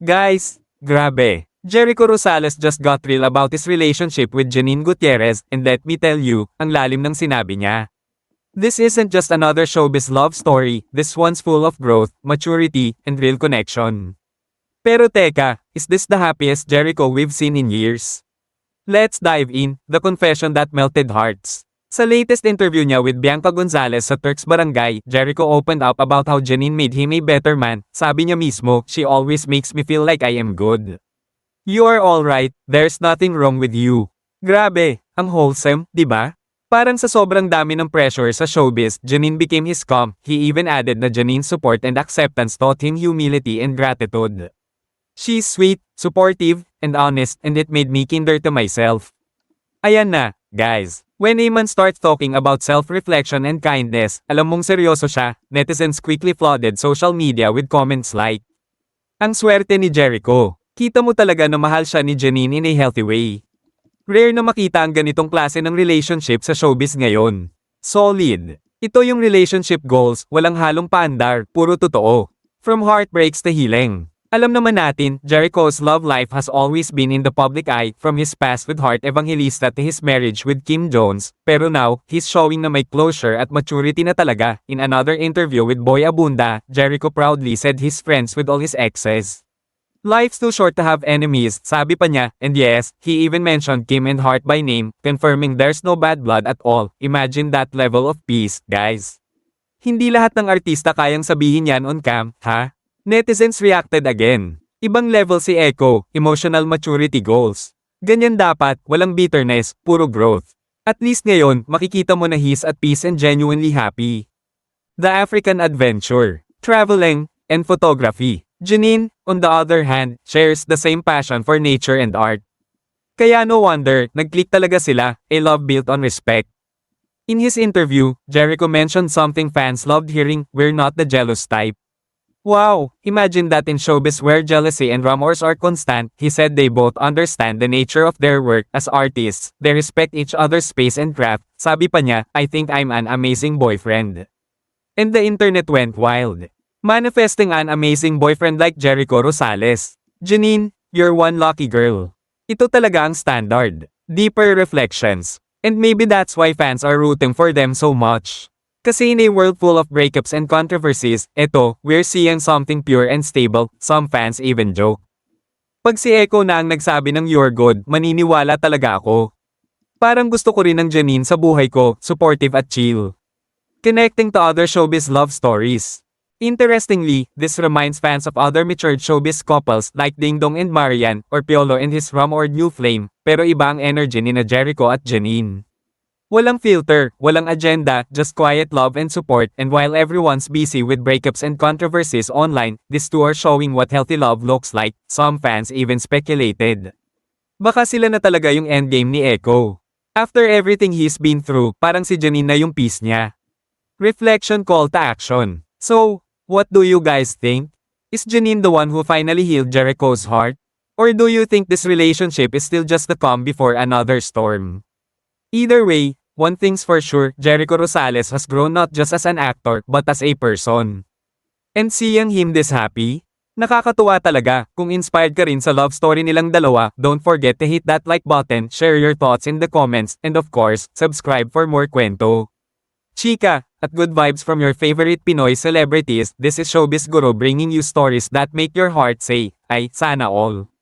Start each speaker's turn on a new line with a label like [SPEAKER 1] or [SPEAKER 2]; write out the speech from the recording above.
[SPEAKER 1] Guys, grabe. Jericho Rosales just got real about his relationship with Janine Gutierrez, and let me tell you, ang lalim ng sinabi niya. This isn't just another showbiz love story, this one's full of growth, maturity, and real connection. Pero teka, is this the happiest Jericho we've seen in years? Let's dive in, the confession that melted hearts. Sa latest interview niya with Bianca Gonzalez sa Turks Barangay, Jericho opened up about how Janine made him a better man. Sabi niya mismo, "She always makes me feel like I am good. You are alright, there's nothing wrong with you." Grabe, ang wholesome, di ba? Parang sa sobrang dami ng pressure sa showbiz, Janine became his calm. He even added na Janine's support and acceptance taught him humility and gratitude. She's sweet, supportive, and honest, and it made me kinder to myself. Ayan na, guys. When a man starts talking about self-reflection and kindness, alam mong seryoso siya. Netizens quickly flooded social media with comments like, "Ang swerte ni Jericho. Kita mo talaga na mahal siya ni Janine in a healthy way." Rare na makita ang ganitong klase ng relationship sa showbiz ngayon. Solid. Ito yung relationship goals, walang halong paandar, puro totoo. From heartbreaks to healing. Alam naman natin, Jericho's love life has always been in the public eye, from his past with Heart Evangelista to his marriage with Kim Jones, pero now, he's showing na may closure at maturity na talaga. In another interview with Boy Abunda, Jericho proudly said he's friends with all his exes. "Life's too short to have enemies," sabi pa niya, and yes, he even mentioned Kim and Heart by name, confirming there's no bad blood at all. Imagine that level of peace, guys. Hindi lahat ng artista kayang sabihin yan on cam, ha? Netizens reacted again. Ibang level si Echo, emotional maturity goals. Ganyan dapat, walang bitterness, puro growth. At least ngayon, makikita mo na he's at peace and genuinely happy. The African adventure, traveling, and photography. Janine, on the other hand, shares the same passion for nature and art. Kaya no wonder, nag-click talaga sila, a love built on respect. In his interview, Jericho mentioned something fans loved hearing, "We're not the jealous type." Wow, imagine that in showbiz where jealousy and rumors are constant. He said they both understand the nature of their work as artists, they respect each other's space and craft. Sabi pa niya, "I think I'm an amazing boyfriend." And the internet went wild. Manifesting an amazing boyfriend like Jericho Rosales. Janine, you're one lucky girl. Ito talaga ang standard. Deeper reflections. And maybe that's why fans are rooting for them so much. Kasi in a world full of breakups and controversies, eto, we're seeing something pure and stable. Some fans even joke. Pag si Echo na ang nagsabi ng "you're good," maniniwala talaga ako. Parang gusto ko rin ng Janine sa buhay ko, supportive at chill. Connecting to other showbiz love stories. Interestingly, this reminds fans of other matured showbiz couples like Ding Dong and Marian, or Piolo and his rumored new flame, pero iba ang energy ni na Jericho at Janine. Walang filter, walang agenda, just quiet love and support, and while everyone's busy with breakups and controversies online, these two are showing what healthy love looks like. Some fans even speculated, baka sila na talaga yung endgame ni Echo. After everything he's been through, parang si Janine na yung peace niya. Reflection call to action. So, what do you guys think? Is Janine the one who finally healed Jericho's heart? Or do you think this relationship is still just the calm before another storm? Either way, one thing's for sure, Jericho Rosales has grown not just as an actor, but as a person. And seeing him this happy? Nakakatuwa talaga. Kung inspired ka rin sa love story nilang dalawa, don't forget to hit that like button, share your thoughts in the comments, and of course, subscribe for more kwento. Chika, at good vibes from your favorite Pinoy celebrities, this is Showbiz Guru bringing you stories that make your heart say, "Ay, sana all."